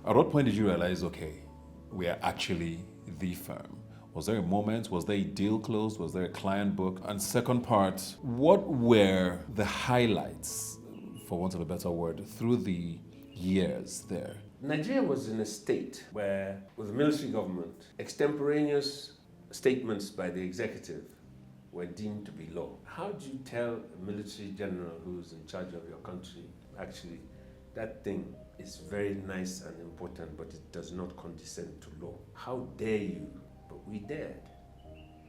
At what point did you realize, okay, we are actually the firm? Was there a moment? Was there a deal closed? Was there a client book? And second part, what were the highlights, for want of a better word, through the years there? Nigeria was in a state where, with the military government, extemporaneous statements by the executive were deemed to be law. How do you tell a military general who's in charge of your country, actually, that thing is very nice and important, but it does not condescend to law? How dare you? But we dared.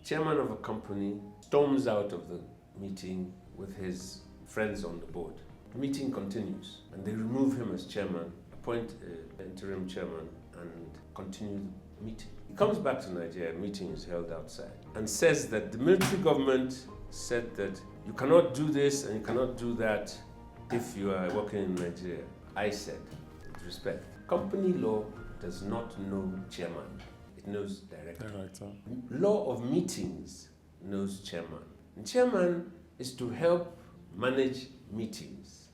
Chairman of a company storms out of the meeting with his friends on the board. The meeting continues, and they remove him as chairman, appoint an interim chairman, and continue the meeting. He comes back to Nigeria, a meeting is held outside, and says that the military government said that you cannot do this and you cannot do that if you are working in Nigeria. I said, with respect, company law does not know chairman, it knows director. Law of meetings knows chairman. And chairman is to help manage meetings.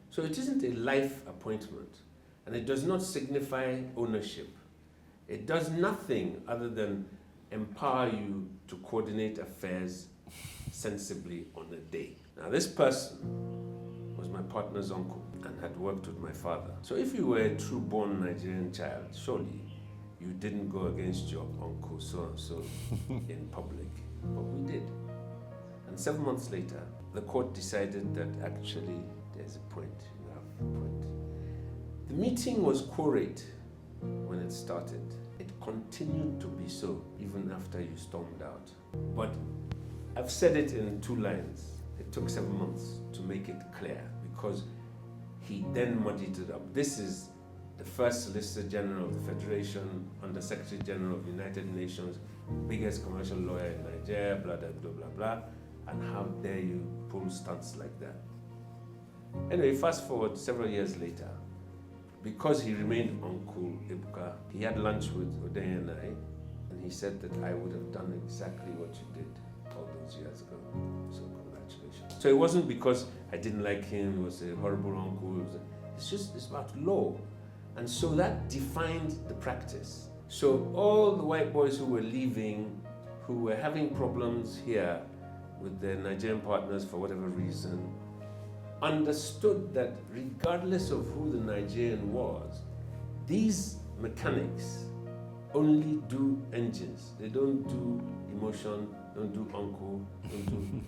So it isn't a life appointment, and it does not signify ownership. It does nothing other than empower you to coordinate affairs sensibly on a day. Now, this person was my partner's uncle and had worked with my father. So if you were a true-born Nigerian child, surely you didn't go against your uncle so-and-so in public, but we did. And 7 months later, the court decided that actually there's a point, you have a point. The meeting was quorate when it started. It continued to be so even after you stormed out. But I've said it in 2 lines. It took 7 months to make it clear because he then muddied it up. This is the first Solicitor General of the Federation, Under Secretary General of the United Nations, biggest commercial lawyer in Nigeria, blah, blah, blah, blah, blah. And how dare you pull stunts like that? Anyway, fast forward several years later, because he remained Uncle Ibuka, he had lunch with Odenye and I, and he said that I would have done exactly what you did all those years ago. So congratulations. So it wasn't because I didn't like him, he was a horrible uncle. It's about law. And so that defined the practice. So all the white boys who were leaving, who were having problems here with their Nigerian partners for whatever reason, understood that regardless of who the Nigerian was, these mechanics only do engines. They don't do emotion, don't do uncle, don't do